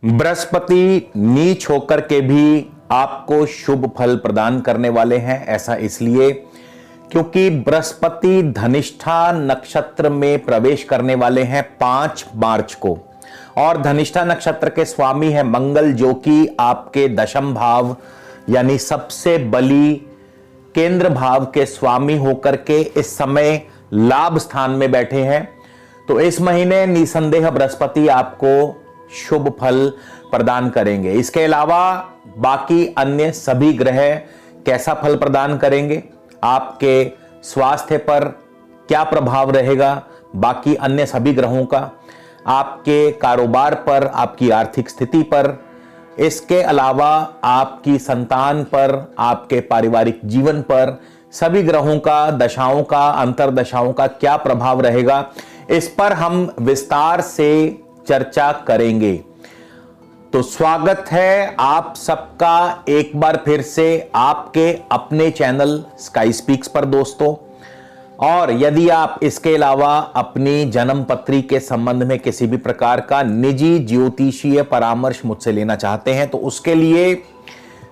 बृहस्पति नीच होकर के भी आपको शुभ फल प्रदान करने वाले हैं। ऐसा इसलिए क्योंकि बृहस्पति धनिष्ठा नक्षत्र में प्रवेश करने वाले हैं 5 मार्च को, और धनिष्ठा नक्षत्र के स्वामी है मंगल, जो कि आपके दशम भाव यानी सबसे बली केंद्र भाव के स्वामी होकर के इस समय लाभ स्थान में बैठे हैं। तो इस महीने निसंदेह बृहस्पति आपको शुभ फल प्रदान करेंगे। इसके अलावा बाकी अन्य सभी ग्रह कैसा फल प्रदान करेंगे, आपके स्वास्थ्य पर क्या प्रभाव रहेगा, बाकी अन्य सभी ग्रहों का आपके कारोबार पर, आपकी आर्थिक स्थिति पर, इसके अलावा आपकी संतान पर, आपके पारिवारिक जीवन पर, सभी ग्रहों का, दशाओं का, अंतरदशाओं का क्या प्रभाव रहेगा, इस पर हम विस्तार से चर्चा करेंगे। तो स्वागत है आप सबका एक बार फिर से आपके अपने चैनल स्काई स्पीक्स पर दोस्तों। और यदि आप इसके अलावा अपनी जन्म पत्री के संबंध में किसी भी प्रकार का निजी ज्योतिषीय परामर्श मुझसे लेना चाहते हैं तो उसके लिए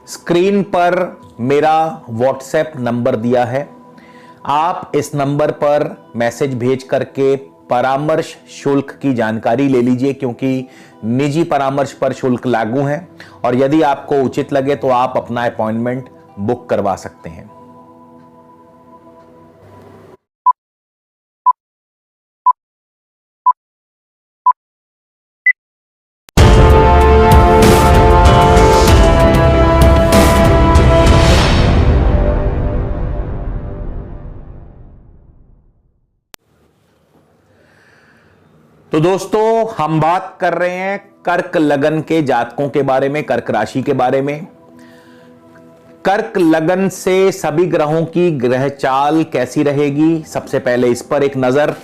स्क्रीन पर मेरा व्हाट्सएप नंबर दिया है। आप इस नंबर पर मैसेज भेज करके परामर्श शुल्क की जानकारी ले लीजिए, क्योंकि निजी परामर्श पर शुल्क लागू है, और यदि आपको उचित लगे तो आप अपना अपॉइंटमेंट बुक करवा सकते हैं। तो दोस्तों, हम बात कर रहे हैं कर्क लगन के जातकों के बारे में, कर्क राशि के बारे में। कर्क लगन से सभी ग्रहों की ग्रह चाल कैसी रहेगी, सबसे पहले इस पर एक नजर।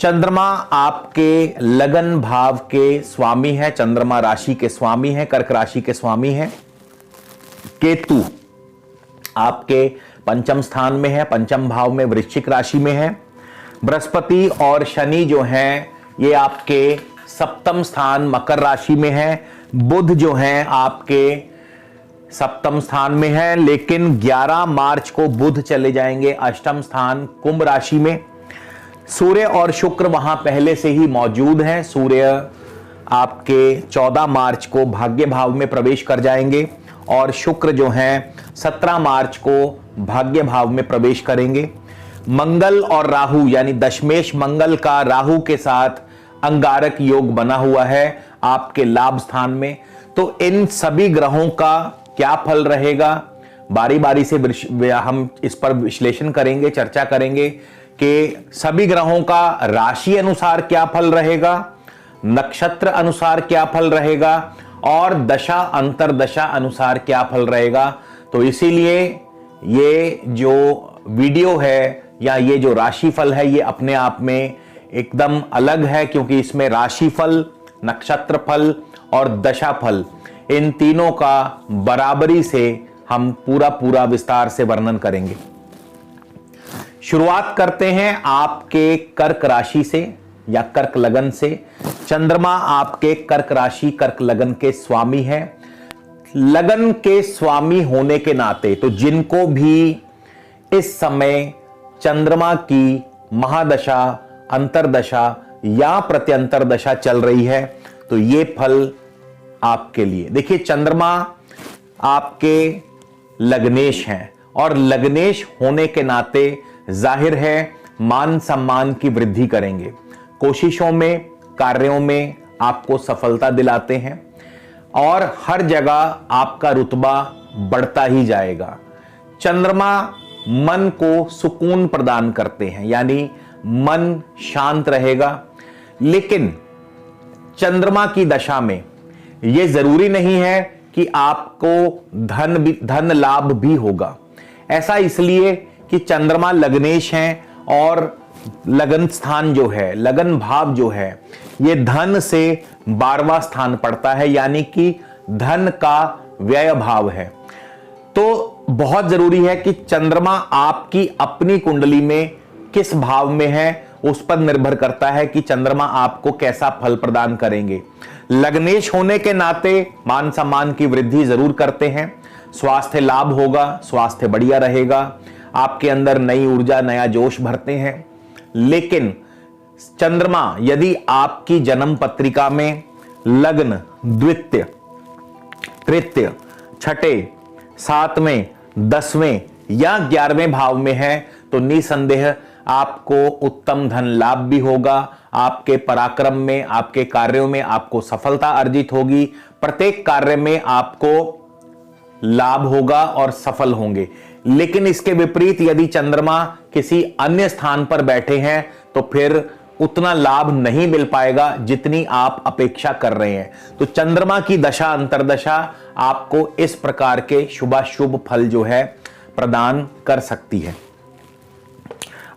चंद्रमा आपके लगन भाव के स्वामी है, चंद्रमा राशि के स्वामी है, कर्क राशि के स्वामी है। केतु आपके पंचम स्थान में है, पंचम भाव में वृश्चिक राशि में है। बृहस्पति और शनि जो हैं ये आपके सप्तम स्थान मकर राशि में है। बुध जो हैं आपके सप्तम स्थान में है, लेकिन 11 मार्च को बुध चले जाएंगे अष्टम स्थान कुंभ राशि में। सूर्य और शुक्र वहां पहले से ही मौजूद हैं। सूर्य आपके 14 मार्च को भाग्य भाव में प्रवेश कर जाएंगे, और शुक्र जो हैं 17 मार्च को भाग्य भाव में प्रवेश करेंगे। मंगल और राहु यानी दशमेश मंगल का राहु के साथ अंगारक योग बना हुआ है आपके लाभ स्थान में। तो इन सभी ग्रहों का क्या फल रहेगा, बारी बारी से हम इस पर विश्लेषण करेंगे, चर्चा करेंगे कि सभी ग्रहों का राशि अनुसार क्या फल रहेगा, नक्षत्र अनुसार क्या फल रहेगा, और दशा अंतरदशा अनुसार क्या फल रहेगा। तो इसीलिए ये जो वीडियो है या ये जो राशिफल है ये अपने आप में एकदम अलग है, क्योंकि इसमें राशिफल, नक्षत्र फल और दशा फल, इन तीनों का बराबरी से हम पूरा विस्तार से वर्णन करेंगे। शुरुआत करते हैं आपके कर्क राशि से या कर्क लगन से। चंद्रमा आपके कर्क राशि कर्क लगन के स्वामी है। लगन के स्वामी होने के नाते तो जिनको भी इस समय चंद्रमा की महादशा, अंतरदशा या प्रत्यंतर दशा चल रही है तो ये फल आपके लिए। देखिए, चंद्रमा आपके लग्नेश हैं, और लग्नेश होने के नाते जाहिर है मान सम्मान की वृद्धि करेंगे, कोशिशों में, कार्यों में आपको सफलता दिलाते हैं, और हर जगह आपका रुतबा बढ़ता ही जाएगा। चंद्रमा मन को सुकून प्रदान करते हैं, यानी मन शांत रहेगा। लेकिन चंद्रमा की दशा में यह जरूरी नहीं है कि आपको धन लाभ भी होगा। ऐसा इसलिए कि चंद्रमा लग्नेश हैं, और लगन स्थान जो है, लगन भाव जो है, यह धन से 12वां स्थान पड़ता है, यानी कि धन का व्यय भाव है। तो बहुत जरूरी है कि चंद्रमा आपकी अपनी कुंडली में किस भाव में है, उस पर निर्भर करता है कि चंद्रमा आपको कैसा फल प्रदान करेंगे। लग्नेश होने के नाते मान सम्मान की वृद्धि जरूर करते हैं। स्वास्थ्य लाभ होगा, स्वास्थ्य बढ़िया रहेगा, आपके अंदर नई ऊर्जा, नया जोश भरते हैं। लेकिन चंद्रमा यदि आपकी जन्म पत्रिका में लग्न, द्वितीय, तृतीय, छठे, सातवें, 10वें या 11वें भाव में है तो निसंदेह आपको उत्तम धन लाभ भी होगा। आपके पराक्रम में, आपके कार्यों में आपको सफलता अर्जित होगी। प्रत्येक कार्य में आपको लाभ होगा और सफल होंगे। लेकिन इसके विपरीत यदि चंद्रमा किसी अन्य स्थान पर बैठे हैं तो फिर उतना लाभ नहीं मिल पाएगा जितनी आप अपेक्षा कर रहे हैं। तो चंद्रमा की दशा अंतर्दशा आपको इस प्रकार के शुभाशुभ फल जो है प्रदान कर सकती है।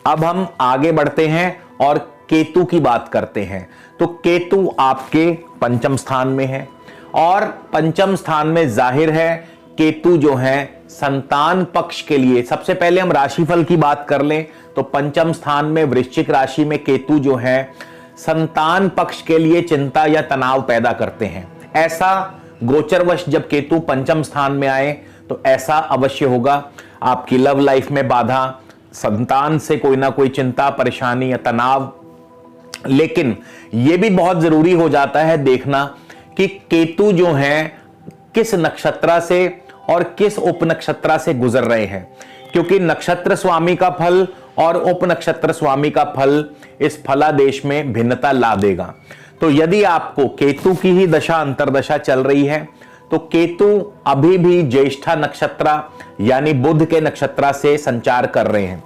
अब हम आगे बढ़ते हैं और केतु की बात करते हैं। तो केतु आपके पंचम स्थान में है और पंचम स्थान में जाहिर है केतु जो है संतान पक्ष के लिए, सबसे पहले हम राशिफल की बात कर लें तो पंचम स्थान में वृश्चिक राशि में केतु जो है संतान पक्ष के लिए चिंता या तनाव पैदा करते हैं। ऐसा गोचरवश जब केतु पंचम स्थान में आए तो ऐसा अवश्य होगा। आपकी लव लाइफ में बाधा, संतान से कोई ना कोई चिंता, परेशानी या तनाव। लेकिन यह भी बहुत जरूरी हो जाता है देखना कि केतु जो है किस नक्षत्र से और किस उपनक्षत्र से गुजर रहे हैं, क्योंकि नक्षत्र स्वामी का फल और उपनक्षत्र स्वामी का फल इस फलादेश में भिन्नता ला देगा। तो यदि आपको केतु की ही दशा अंतर्दशा चल रही है तो केतु अभी भी ज्येष्ठा नक्षत्र यानी बुध के नक्षत्र से संचार कर रहे हैं।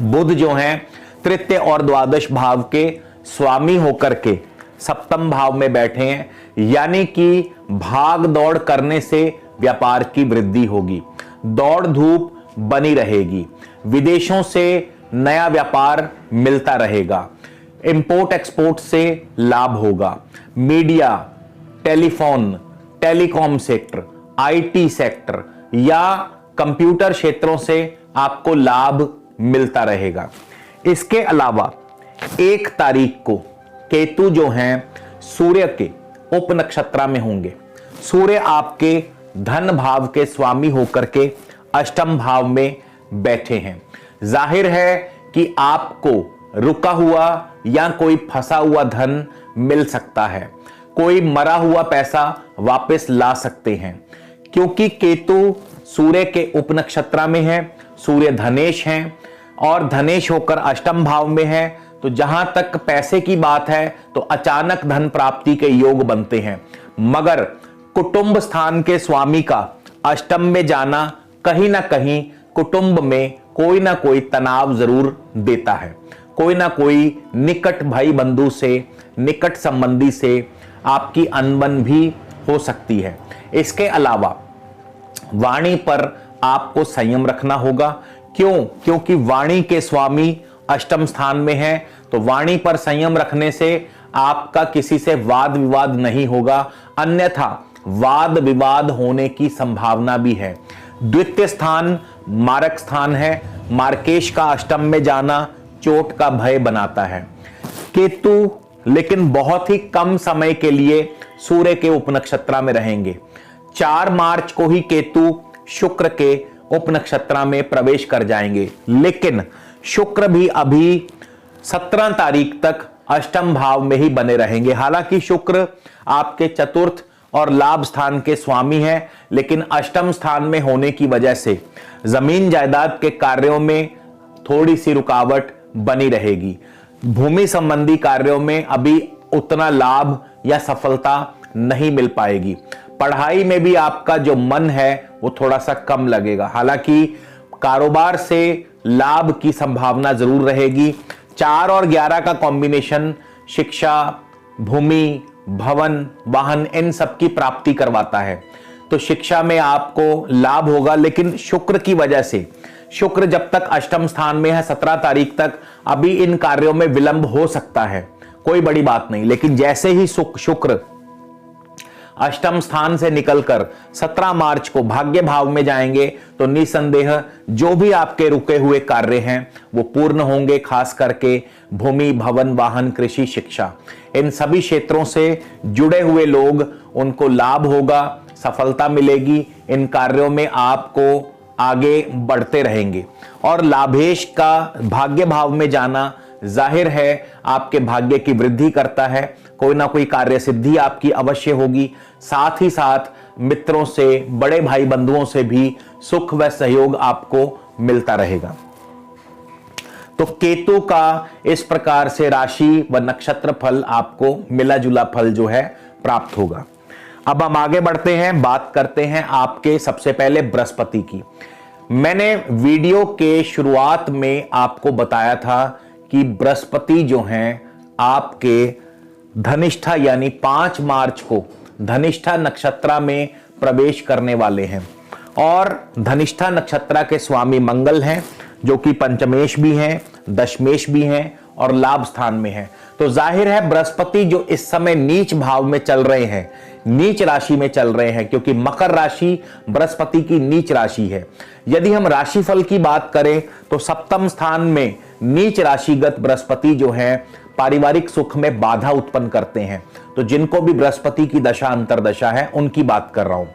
बुध जो हैं तृतीय और द्वादश भाव के स्वामी होकर के सप्तम भाव में बैठे हैं, यानी कि भाग दौड़ करने से व्यापार की वृद्धि होगी, दौड़ धूप बनी रहेगी, विदेशों से नया व्यापार मिलता रहेगा, इंपोर्ट एक्सपोर्ट से लाभ होगा, media, telephone, telecom sector, IT sector या कंप्यूटर क्षेत्रों से आपको लाभ मिलता रहेगा। इसके अलावा 1 तारीख को केतु जो हैं सूर्य के उपनक्षत्र में होंगे। सूर्य आपके धन भाव के स्वामी होकर के अष्टम भाव में बैठे हैं। जाहिर है कि आपको रुका हुआ या कोई फंसा हुआ धन मिल सकता है, कोई मरा हुआ पैसा वापस ला सकते हैं, क्योंकि केतु सूर्य के उपनक्षत्र में है। सूर्य धनेश हैं और धनेश होकर अष्टम भाव में है, तो जहां तक पैसे की बात है तो अचानक धन प्राप्ति के योग बनते हैं। मगर कुटुंब स्थान के स्वामी का अष्टम में जाना कहीं ना कहीं कुटुंब में कोई ना कोई तनाव जरूर देता है। कोई ना कोई निकट भाई बंधु से, निकट संबंधी से आपकी अनबन भी हो सकती है। इसके अलावा वाणी पर आपको संयम रखना होगा। क्यों? क्योंकि वाणी के स्वामी अष्टम स्थान में है, तो वाणी पर संयम रखने से आपका किसी से वाद विवाद नहीं होगा, अन्यथा वाद विवाद होने की संभावना भी है। द्वितीय स्थान मारक स्थान है, मार्केश का अष्टम में जाना चोट का भय बनाता है। केतु लेकिन बहुत ही कम समय के लिए सूर्य के उपनक्षत्र में रहेंगे। 4 मार्च को ही केतु शुक्र के उपनक्षत्र में प्रवेश कर जाएंगे, लेकिन शुक्र भी अभी 17 तारीख तक अष्टम भाव में ही बने रहेंगे। हालांकि शुक्र आपके चतुर्थ और लाभ स्थान के स्वामी हैं, लेकिन अष्टम स्थान में होने की वजह से जमीन जायदाद के कार्यों में थोड़ी सी रुकावट बनी रहेगी। भूमि संबंधी कार्यों में अभी उतना लाभ या सफलता नहीं मिल पाएगी। पढ़ाई में भी आपका जो मन है वो थोड़ा सा कम लगेगा। हालांकि कारोबार से लाभ की संभावना जरूर रहेगी। 4 और 11 का कॉम्बिनेशन शिक्षा, भूमि, भवन, वाहन इन सब की प्राप्ति करवाता है, तो शिक्षा में आपको लाभ होगा। लेकिन शुक्र की वजह से, शुक्र जब तक अष्टम स्थान में है 17 तारीख तक, अभी इन कार्यों में विलंब हो सकता है, कोई बड़ी बात नहीं। लेकिन जैसे ही शुक्र अष्टम स्थान से निकलकर 17 मार्च को भाग्य भाव में जाएंगे तो निसंदेह जो भी आपके रुके हुए कार्य हैं वो पूर्ण होंगे। खास करके भूमि, भवन, वाहन, कृषि, शिक्षा, इन सभी क्षेत्रों से जुड़े हुए लोग, उनको लाभ होगा, सफलता मिलेगी। इन कार्यों में आपको आगे बढ़ते रहेंगे। और लाभेश का भाग्य भाव में जाना जाहिर है आपके भाग्य की वृद्धि करता है। कोई ना कोई कार्य सिद्धि आपकी अवश्य होगी। साथ ही साथ मित्रों से, बड़े भाई बंधुओं से भी सुख व सहयोग आपको मिलता रहेगा। तो केतु का इस प्रकार से राशि व नक्षत्र फल आपको मिला जुला फल जो है प्राप्त होगा। अब हम आगे बढ़ते हैं, बात करते हैं आपके सबसे पहले बृहस्पति की। मैंने वीडियो के शुरुआत में आपको बताया था कि बृहस्पति जो हैं आपके धनिष्ठा यानी 5 मार्च को धनिष्ठा नक्षत्र में प्रवेश करने वाले हैं। और धनिष्ठा नक्षत्र के स्वामी मंगल हैं, जो कि पंचमेश भी हैं, दशमेश भी हैं और लाभ स्थान में हैं। तो जाहिर है बृहस्पति जो इस समय नीच भाव में चल रहे हैं, नीच राशि में चल रहे हैं, क्योंकि मकर राशि बृहस्पति की नीच राशि है। यदि हम राशिफल की बात करें तो सप्तम स्थान में नीच राशिगत बृहस्पति जो है पारिवारिक सुख में बाधा उत्पन्न करते हैं। तो जिनको भी बृहस्पति की दशा अंतरदशा है उनकी बात कर रहा हूं।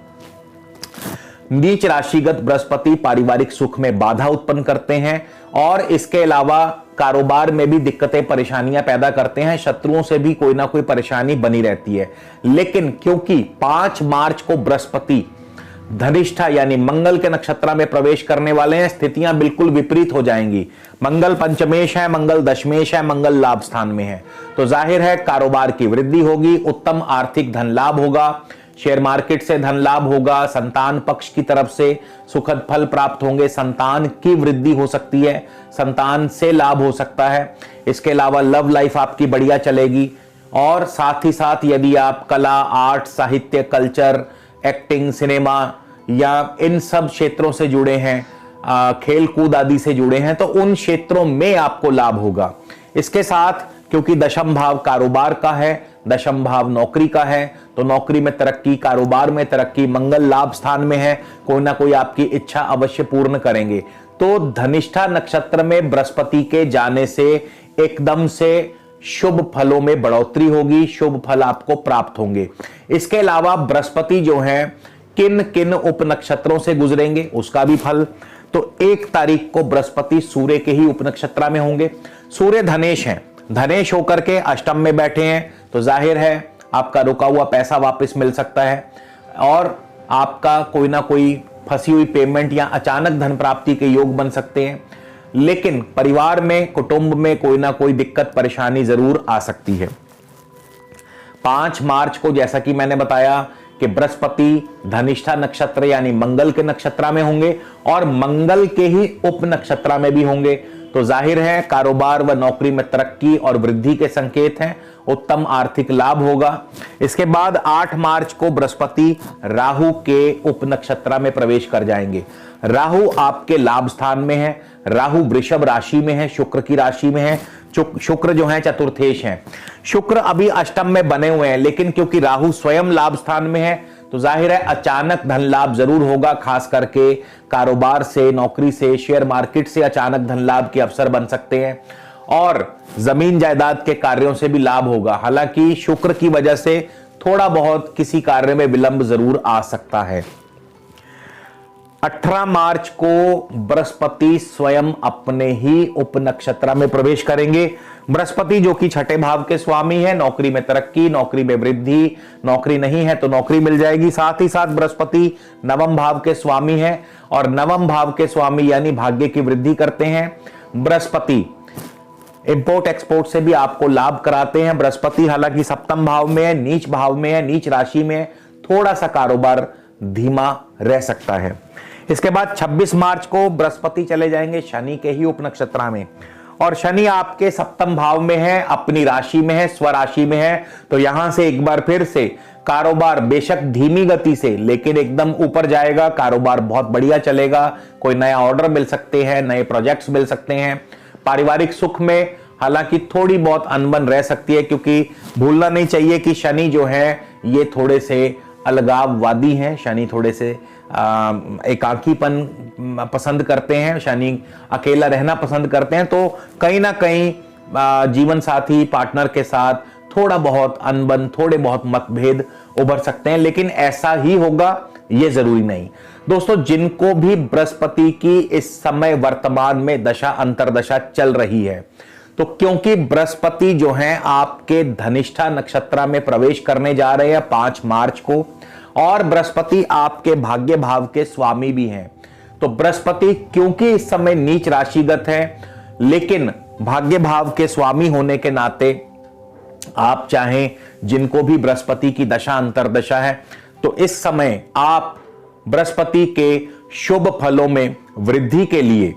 नीच राशिगत बृहस्पति पारिवारिक सुख में बाधा उत्पन्न करते हैं और इसके अलावा कारोबार में भी दिक्कतें परेशानियां पैदा करते हैं। शत्रुओं से भी कोई ना कोई परेशानी बनी रहती है। लेकिन क्योंकि 5 मार्च को बृहस्पति धनिष्ठा यानी मंगल के नक्षत्र में प्रवेश करने वाले हैं, स्थितियां बिल्कुल विपरीत हो जाएंगी। मंगल पंचमेश है, मंगल दशमेश है, मंगल लाभ स्थान में है। तो जाहिर है कारोबार की वृद्धि होगी, उत्तम आर्थिक धन लाभ होगा, शेयर मार्केट से धन लाभ होगा, संतान पक्ष की तरफ से सुखद फल प्राप्त होंगे, संतान की वृद्धि हो सकती है, संतान से लाभ हो सकता है। इसके अलावा लव लाइफ आपकी बढ़िया चलेगी। और साथ ही साथ यदि आप कला, आर्ट, साहित्य, कल्चर, एक्टिंग, सिनेमा या इन सब क्षेत्रों से जुड़े हैं, खेल कूद आदि से जुड़े हैं, तो उन क्षेत्रों में आपको लाभ होगा। इसके साथ क्योंकि दशम भाव कारोबार का है, दशम भाव नौकरी का है, तो नौकरी में तरक्की, कारोबार में तरक्की, मंगल लाभ स्थान में है, कोई ना कोई आपकी इच्छा अवश्य पूर्ण करेंगे। तो धनिष्ठा नक्षत्र में बृहस्पति के जाने से एकदम से शुभ फलों में बढ़ोतरी होगी, शुभ फल आपको प्राप्त होंगे। इसके अलावा बृहस्पति जो है किन किन उप नक्षत्रों से गुजरेंगे उसका भी फल। तो 1 तारीख को बृहस्पति सूर्य के ही उप नक्षत्र में होंगे। सूर्य धनेश हैं, धनेश होकर के अष्टम में बैठे हैं, तो जाहिर है आपका रुका हुआ पैसा वापस मिल सकता है और आपका कोई ना कोई फंसी हुई पेमेंट या अचानक धन प्राप्ति के योग बन सकते हैं। लेकिन परिवार में, कुटुंब में कोई ना कोई दिक्कत परेशानी जरूर आ सकती है। 5 मार्च को जैसा कि मैंने बताया कि बृहस्पति धनिष्ठा नक्षत्र यानी मंगल के नक्षत्र में होंगे और मंगल के ही उप नक्षत्र में भी होंगे। तो जाहिर है कारोबार व नौकरी में तरक्की और वृद्धि के संकेत हैं, उत्तम आर्थिक लाभ होगा। इसके बाद 8 मार्च को बृहस्पति राहु के उप नक्षत्र में प्रवेश कर जाएंगे। राहु आपके लाभ स्थान में है, राहु वृषभ राशि में है, शुक्र की राशि में है। शुक्र जो है चतुर्थेश है। शुक्र अभी अष्टम में बने हुए हैं, लेकिन क्योंकि राहु स्वयं लाभ स्थान में है तो जाहिर है अचानक धन लाभ जरूर होगा। खास करके कारोबार से, नौकरी से, शेयर मार्केट से अचानक धन लाभ के अवसर बन सकते हैं और जमीन जायदाद के कार्यों से भी लाभ होगा। हालांकि शुक्र की वजह से थोड़ा बहुत किसी कार्य में विलंब जरूर आ सकता है। 18 मार्च को बृहस्पति स्वयं अपने ही उप नक्षत्र में प्रवेश करेंगे। बृहस्पति जो कि 6ठे भाव के स्वामी है, नौकरी में तरक्की, नौकरी में वृद्धि, नौकरी नहीं है तो नौकरी मिल जाएगी। साथ ही साथ बृहस्पति नवम भाव के स्वामी है और नवम भाव के स्वामी यानी भाग्य की वृद्धि करते हैं। बृहस्पति इंपोर्ट एक्सपोर्ट से भी आपको लाभ कराते हैं। बृहस्पति हालांकि सप्तम भाव में है, नीच भाव में है, नीच राशि में है, थोड़ा सा कारोबार धीमा रह सकता है। इसके बाद 26 मार्च को बृहस्पति चले जाएंगे शनि के ही उप नक्षत्र में और शनि आपके सप्तम भाव में है, अपनी राशि में है, स्वराशि में है। तो यहां से एक बार फिर से कारोबार बेशक धीमी गति से लेकिन एकदम ऊपर जाएगा, कारोबार बहुत बढ़िया चलेगा, कोई नया ऑर्डर मिल सकते हैं, नए प्रोजेक्ट्स मिल सकते हैं। पारिवारिक सुख में हालांकि थोड़ी बहुत अनबन रह सकती है, क्योंकि भूलना नहीं चाहिए कि शनि जो है ये थोड़े से अलगाववादी हैं, शनि थोड़े से एकाकीपन पसंद करते हैं, शनि अकेला रहना पसंद करते हैं। तो कहीं ना कहीं जीवन साथी पार्टनर के साथ थोड़ा बहुत अनबन, थोड़े बहुत मतभेद उभर सकते हैं, लेकिन ऐसा ही होगा ये जरूरी नहीं। दोस्तों, जिनको भी बृहस्पति की इस समय वर्तमान में दशा अंतरदशा चल रही है, तो क्योंकि बृहस्पति जो हैं आपके धनिष्ठा नक्षत्र में प्रवेश करने जा रहे हैं 5 मार्च को, और बृहस्पति आपके भाग्य भाव के स्वामी भी हैं, तो बृहस्पति क्योंकि इस समय नीच राशिगत है, लेकिन भाग्य भाव के स्वामी होने के नाते आप चाहें, जिनको भी बृहस्पति की दशा अंतरदशा है, तो इस समय आप बृहस्पति के शुभ फलों में वृद्धि के लिए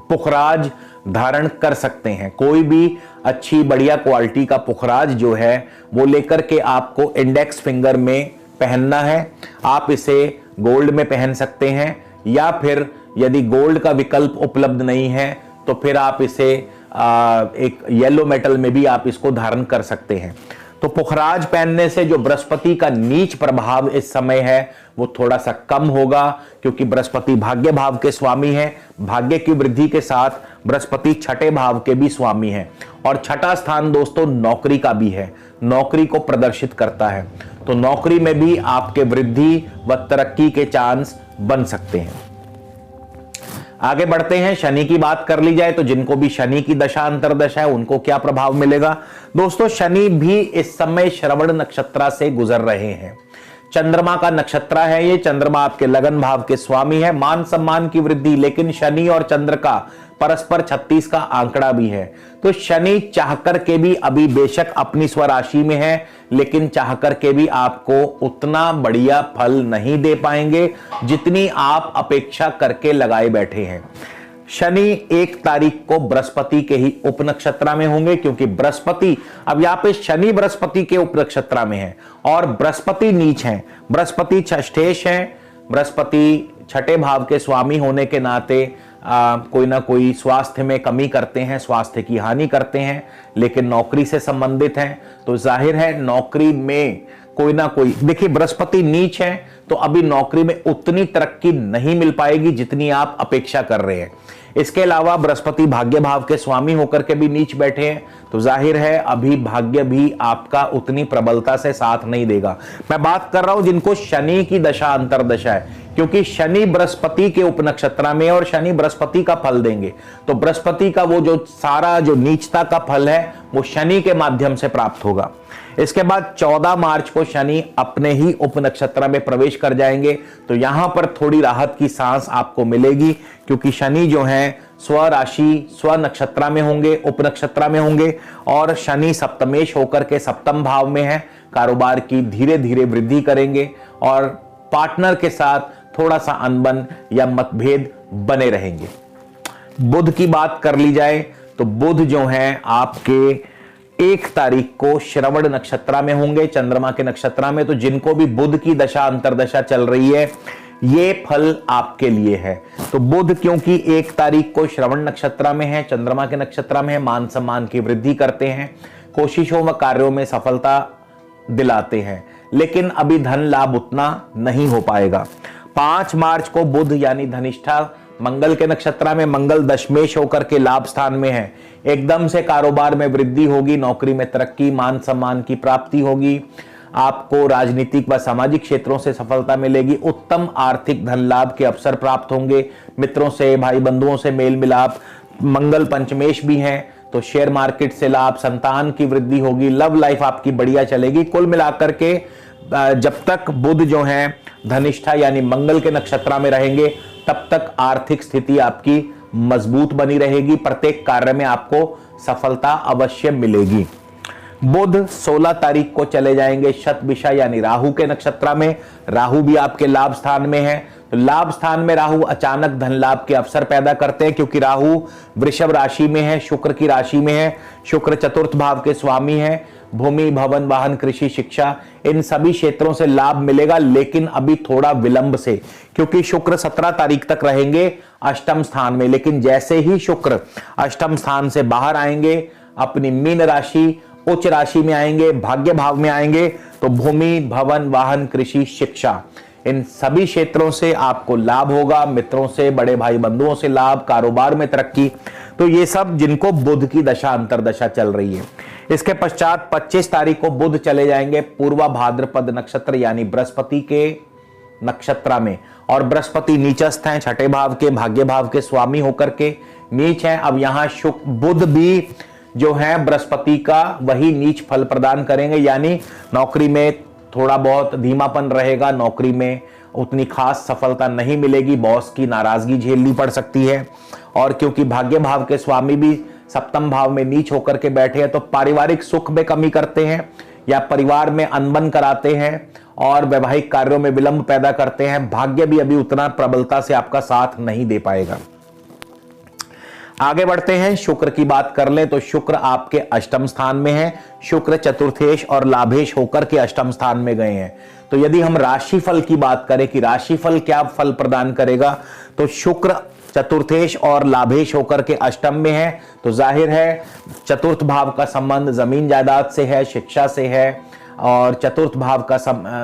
पुखराज धारण कर सकते हैं। कोई भी अच्छी बढ़िया क्वालिटी का पुखराज जो है वो लेकर के आपको इंडेक्स फिंगर में पहनना है। आप इसे गोल्ड में पहन सकते हैं, या फिर यदि गोल्ड का विकल्प उपलब्ध नहीं है तो फिर आप इसे एक येलो मेटल में भी आप इसको धारण कर सकते हैं। तो पुखराज पहनने से जो बृहस्पति का नीच प्रभाव इस समय है वो थोड़ा सा कम होगा, क्योंकि बृहस्पति भाग्य भाव के स्वामी है। भाग्य की वृद्धि के साथ बृहस्पति छठे भाव के भी स्वामी है, और छठा स्थान दोस्तों नौकरी का भी है, नौकरी को प्रदर्शित करता है। तो नौकरी में भी आपके वृद्धि व तरक्की के चांस बन सकते हैं। आगे बढ़ते हैं, शनि की बात कर ली जाए तो जिनको भी शनि की दशा अंतरदशा है उनको क्या प्रभाव मिलेगा। दोस्तों, शनि भी इस समय श्रवण नक्षत्र से गुजर रहे हैं। चंद्रमा का नक्षत्र है ये, चंद्रमा आपके लगन भाव के स्वामी है। मान सम्मान की वृद्धि, लेकिन शनि और चंद्र का परस्पर 36 का आंकड़ा भी है। तो शनि चाहकर के भी अभी बेशक अपनी स्वराशि में है, लेकिन चाहकर के भी आपको उतना बढ़िया फल नहीं दे पाएंगे जितनी आप अपेक्षा करके लगाए बैठे हैं। शनि 1 तारीख को बृहस्पति के ही उपनक्षत्र में होंगे, क्योंकि बृहस्पति अब यहां पे शनि बृहस्पति के उपनक्षत्र में है और बृहस्पति नीच है, बृहस्पति षष्ठेश है। बृहस्पति छठे भाव के स्वामी होने के नाते कोई ना कोई स्वास्थ्य में कमी करते हैं, स्वास्थ्य की हानि करते हैं, लेकिन नौकरी से संबंधित हैं तो जाहिर है नौकरी में कोई ना कोई, देखिए बृहस्पति नीच है तो अभी नौकरी में उतनी तरक्की नहीं मिल पाएगी जितनी आप अपेक्षा कर रहे हैं। इसके अलावा बृहस्पति भाग्य भाव के स्वामी होकर के भी नीच बैठे हैं, तो जाहिर है अभी भाग्य भी आपका उतनी प्रबलता से साथ नहीं देगा। मैं बात कर रहा हूं जिनको शनि की दशा अंतरदशा है, क्योंकि शनि बृहस्पति के उपनक्षत्र में और शनि बृहस्पति का फल देंगे, तो बृहस्पति का वो जो सारा जो नीचता का फल है वो शनि के माध्यम से प्राप्त होगा। इसके बाद 14 मार्च को शनि अपने ही उपनक्षत्र में प्रवेश कर जाएंगे, तो यहां पर थोड़ी राहत की सांस आपको मिलेगी, क्योंकि शनि जो है स्वराशि स्व नक्षत्र में होंगे, उपनक्षत्र में होंगे, और शनि सप्तमेश होकर के सप्तम भाव में है। कारोबार की धीरे धीरे वृद्धि करेंगे और पार्टनर के साथ थोड़ा सा अनबन या मतभेद बने रहेंगे। बुध की बात कर ली जाए तो बुध जो है आपके 1 तारीख को श्रवण नक्षत्र में होंगे, चंद्रमा के नक्षत्र में। तो जिनको भी बुध की दशा अंतरदशा चल रही है ये फल आपके लिए है। तो बुध क्योंकि 1 तारीख को श्रवण नक्षत्र में है, चंद्रमा के नक्षत्र में है, मान सम्मान की वृद्धि करते हैं, कोशिशों व कार्यों में सफलता दिलाते हैं, लेकिन अभी धन लाभ उतना नहीं हो पाएगा। 5 मार्च को बुध यानी धनिष्ठा मंगल के नक्षत्र में, मंगल दशमेश होकर के लाभ स्थान में है। एकदम से कारोबार में वृद्धि होगी, नौकरी में तरक्की, मान सम्मान की प्राप्ति होगी, आपको राजनीतिक व सामाजिक क्षेत्रों से सफलता मिलेगी, उत्तम आर्थिक धन लाभ के अवसर प्राप्त होंगे, मित्रों से भाई बंधुओं से मेल मिलाप, मंगल पंचमेश भी है तो शेयर मार्केट से लाभ, संतान की वृद्धि होगी, लव लाइफ आपकी बढ़िया चलेगी। कुल मिलाकर के जब तक बुध जो है धनिष्ठा यानी मंगल के नक्षत्र में रहेंगे तब तक आर्थिक स्थिति आपकी मजबूत बनी रहेगी, प्रत्येक कार्य में आपको सफलता अवश्य मिलेगी। बुध 16 तारीख को चले जाएंगे शतभिषा यानी राहु के नक्षत्र में, राहु भी आपके लाभ स्थान में है। तो लाभ स्थान में राहु अचानक धन लाभ के अवसर पैदा करते हैं, क्योंकि राहु वृषभ राशि में है, शुक्र की राशि में है, शुक्र चतुर्थ भाव के स्वामी है। भूमि भवन वाहन कृषि शिक्षा इन सभी क्षेत्रों से लाभ मिलेगा, लेकिन अभी थोड़ा विलंब से, क्योंकि शुक्र 17 तारीख तक रहेंगे अष्टम स्थान में, लेकिन जैसे ही शुक्र अष्टम स्थान से बाहर आएंगे अपनी मीन राशि उच्च राशि में आएंगे, भाग्य भाव में आएंगे तो भूमि, भवन, वाहन, कृषि, शिक्षा, इन सभी क्षेत्रों से आपको लाभ होगा। मित्रों से, बड़े भाई बंधुओं से लाभ, कारोबार में तरक्की। तो ये सब जिनको बुध की दशा अंतरदशा चल रही है। इसके पश्चात 25 तारीख को बुध चले जाएंगे पूर्वा भाद्रपद नक्षत्र यानी बृहस्पति के नक्षत्र में, और बृहस्पति नीचस्थ हैं, छठे भाव के, भाग्य भाव के स्वामी होकर के नीच हैं। अब यहां बुध भी जो है बृहस्पति का वही नीच फल प्रदान करेंगे, यानी नौकरी में थोड़ा बहुत धीमापन रहेगा, नौकरी में उतनी खास सफलता नहीं मिलेगी, बॉस की नाराजगी झेलनी पड़ सकती है। और क्योंकि भाग्य भाव के स्वामी भी सप्तम भाव में नीच होकर के बैठे हैं तो पारिवारिक सुख में कमी करते हैं या परिवार में अनबन कराते हैं और वैवाहिक कार्यों में विलंब पैदा करते हैं। भाग्य भी अभी उतना प्रबलता से आपका साथ नहीं दे पाएगा। आगे बढ़ते हैं, शुक्र की बात कर लें तो शुक्र आपके अष्टम स्थान में है। शुक्र चतुर्थेश और लाभेश होकर के अष्टम स्थान में गए हैं। तो यदि हम राशिफल की बात करें कि राशिफल क्या फल प्रदान करेगा, तो शुक्र चतुर्थेश और लाभेश होकर के अष्टम में है, तो जाहिर है चतुर्थ भाव का संबंध जमीन जायदाद से है, शिक्षा से है, और चतुर्थ भाव का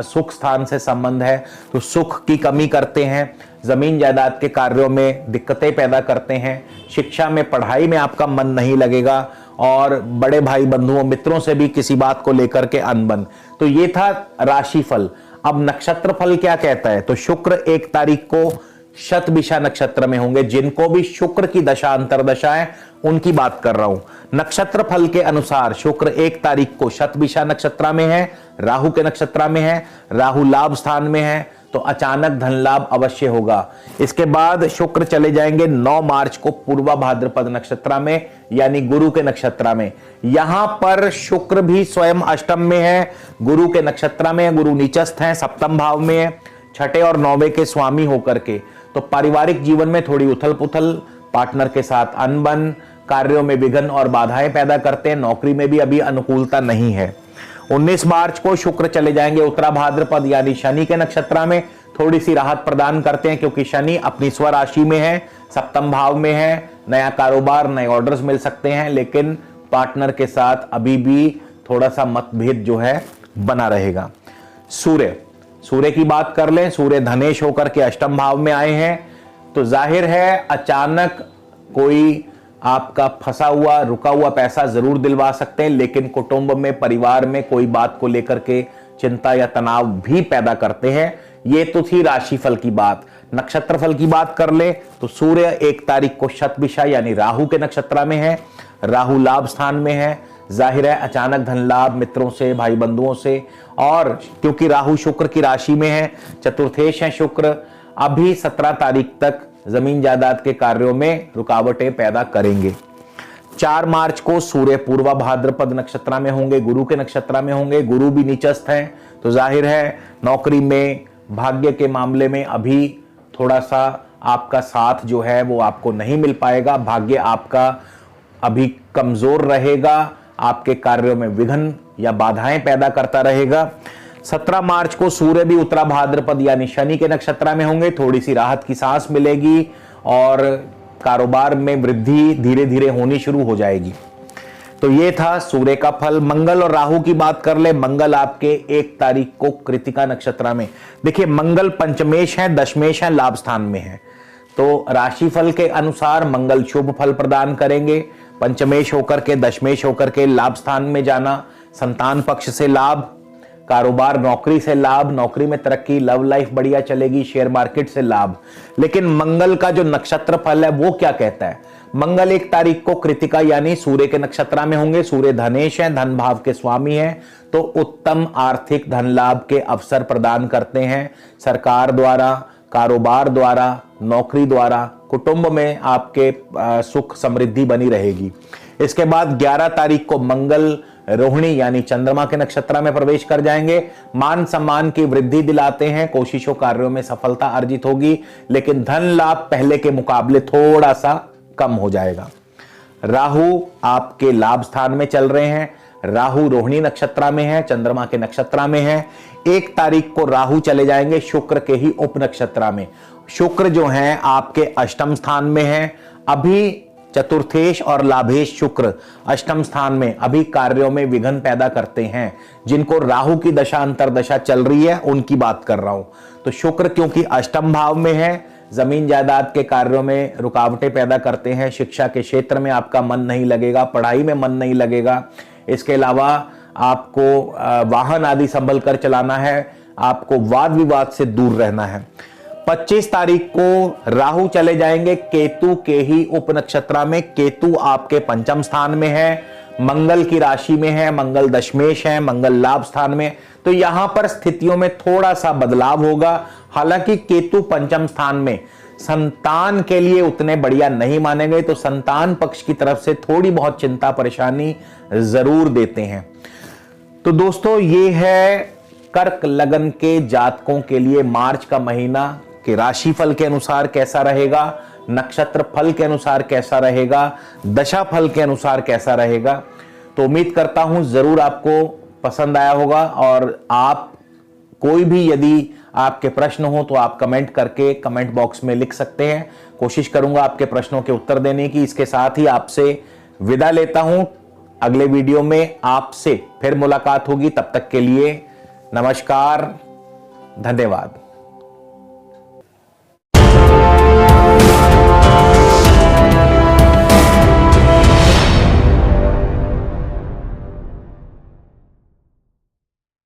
सुख स्थान से संबंध है। तो सुख की कमी करते हैं, जमीन जायदाद के कार्यों में दिक्कतें पैदा करते हैं, शिक्षा में, पढ़ाई में आपका मन नहीं लगेगा, और बड़े भाई बंधुओं मित्रों से भी किसी बात को लेकर के अनबन। तो ये था राशिफल। अब नक्षत्र फल क्या कहता है, तो शुक्र 1 तारीख को शतभिषा नक्षत्र में होंगे। जिनको भी शुक्र की दशा अंतरदशा है उनकी बात कर रहा हूं। नक्षत्र फल के अनुसार शुक्र 1 तारीख को शतभिषा नक्षत्र में है, राहु के नक्षत्र में है, राहु लाभ स्थान में है, तो अचानक धन लाभ अवश्य होगा। इसके बाद शुक्र चले जाएंगे 9 मार्च को पूर्वा भाद्रपद नक्षत्र में यानी गुरु के नक्षत्र में। यहां पर शुक्र भी स्वयं अष्टम में है, गुरु के नक्षत्र में, गुरु नीचस्थ हैं, सप्तम भाव में है, छठे और 9वें के स्वामी होकर के। तो पारिवारिक जीवन में थोड़ी उथल पुथल, पार्टनर के साथ अनबन, कार्यों में विघ्न और बाधाएं पैदा करते हैं। नौकरी में भी अभी अनुकूलता नहीं है। 19 मार्च को शुक्र चले जाएंगे उत्तरा भाद्रपद यानी शनि के नक्षत्र में। थोड़ी सी राहत प्रदान करते हैं क्योंकि शनि अपनी स्वराशि में है, सप्तम भाव में है। नया कारोबार, नए ऑर्डर्स मिल सकते हैं, लेकिन पार्टनर के साथ अभी भी थोड़ा सा मतभेद जो है बना रहेगा। सूर्य की बात कर लें, सूर्य धनेश होकर के अष्टम भाव में आए हैं, तो जाहिर है अचानक कोई आपका फंसा हुआ, रुका हुआ पैसा जरूर दिलवा सकते हैं, लेकिन कुटुंब में, परिवार में कोई बात को लेकर के चिंता या तनाव भी पैदा करते हैं। ये तो थी राशिफल की बात। नक्षत्रफल की बात कर ले तो सूर्य 1 तारीख को शतभिषा यानी राहु के नक्षत्र में है, राहु लाभ स्थान में है। जाहिर है अचानक धन लाभ मित्रों से, भाई बंधुओं से, और क्योंकि राहु शुक्र की राशि में है, चतुर्थेश है शुक्र, अभी 17 तारीख तक जमीन जायदाद के कार्यों में रुकावटें पैदा करेंगे। 4 मार्च को सूर्य पूर्वा भाद्रपद नक्षत्र में होंगे, गुरु के नक्षत्र में होंगे, गुरु भी नीचस्थ हैं, तो जाहिर है नौकरी में, भाग्य के मामले में अभी थोड़ा सा आपका साथ जो है वो आपको नहीं मिल पाएगा। भाग्य आपका अभी कमजोर रहेगा, आपके कार्यों में विघ्न या बाधाएं पैदा करता रहेगा। 17 मार्च को सूर्य भी उत्तरा भाद्रपद यानी शनि के नक्षत्र में होंगे, थोड़ी सी राहत की सांस मिलेगी और कारोबार में वृद्धि धीरे धीरे होनी शुरू हो जाएगी। तो ये था सूर्य का फल। मंगल और राहु की बात कर ले, मंगल आपके 1 तारीख को कृतिका नक्षत्र में। देखिए मंगल पंचमेश है, दशमेश है, लाभ स्थान में है, तो राशिफल के अनुसार मंगल शुभ फल प्रदान करेंगे। पंचमेश होकर के, दशमेश होकर के लाभ स्थान में जाना, संतान पक्ष से लाभ, कारोबार नौकरी से लाभ, नौकरी में तरक्की, लव लाइफ बढ़िया चलेगी, शेयर मार्केट से लाभ। लेकिन मंगल का जो नक्षत्र फल है वो क्या कहता है? मंगल 1 तारीख को कृतिका यानी सूर्य के नक्षत्र में होंगे, सूर्य धनेश है, धन भाव के स्वामी हैं, तो उत्तम आर्थिक धन लाभ के अवसर प्रदान करते हैं। सरकार द्वारा, कारोबार द्वारा, नौकरी द्वारा, कुटुंब में आपके सुख समृद्धि बनी रहेगी। इसके बाद 11 तारीख को मंगल रोहिणी यानी चंद्रमा के नक्षत्र में प्रवेश कर जाएंगे। मान सम्मान की वृद्धि दिलाते हैं, कोशिशों कार्यों में सफलता अर्जित होगी, लेकिन धन लाभ पहले के मुकाबले थोड़ा सा कम हो जाएगा। राहु आपके लाभ स्थान में चल रहे हैं, राहु रोहिणी नक्षत्र में है, चंद्रमा के नक्षत्र में है। 1 तारीख को राहु चले जाएंगे शुक्र के ही उप नक्षत्र में। शुक्र जो है आपके अष्टम स्थान में है, अभी चतुर्थेश और लाभेश शुक्र अष्टम स्थान में अभी कार्यों में विघ्न पैदा करते हैं। जिनको राहु की दशा अंतरदशा चल रही है उनकी बात कर रहा हूं। तो शुक्र क्योंकि अष्टम भाव में है, जमीन जायदाद के कार्यों में रुकावटें पैदा करते हैं। शिक्षा के क्षेत्र में आपका मन नहीं लगेगा, पढ़ाई में मन नहीं लगेगा। इसके अलावा आपको वाहन आदि संभल कर चलाना है, आपको वाद विवाद से दूर रहना है। 25 तारीख को राहु चले जाएंगे केतु के ही उप नक्षत्र में। केतु आपके पंचम स्थान में है, मंगल की राशि में है, मंगल दशमेश है, मंगल लाभ स्थान में। तो यहां पर स्थितियों में थोड़ा सा बदलाव होगा। हालांकि केतु पंचम स्थान में संतान के लिए उतने बढ़िया नहीं माने गए, तो संतान पक्ष की तरफ से थोड़ी बहुत चिंता परेशानी जरूर देते हैं। तो दोस्तों ये है कर्क लगन के जातकों के लिए मार्च का महीना के राशिफल के अनुसार कैसा रहेगा, नक्षत्र फल के अनुसार कैसा रहेगा, दशा फल के अनुसार कैसा रहेगा। तो उम्मीद करता हूं जरूर आपको पसंद आया होगा। और आप कोई भी यदि आपके प्रश्न हो तो आप कमेंट करके कमेंट बॉक्स में लिख सकते हैं। कोशिश करूंगा आपके प्रश्नों के उत्तर देने की। इसके साथ ही आपसे विदा लेता हूं। अगले वीडियो में आपसे फिर मुलाकात होगी। तब तक के लिए नमस्कार, धन्यवाद।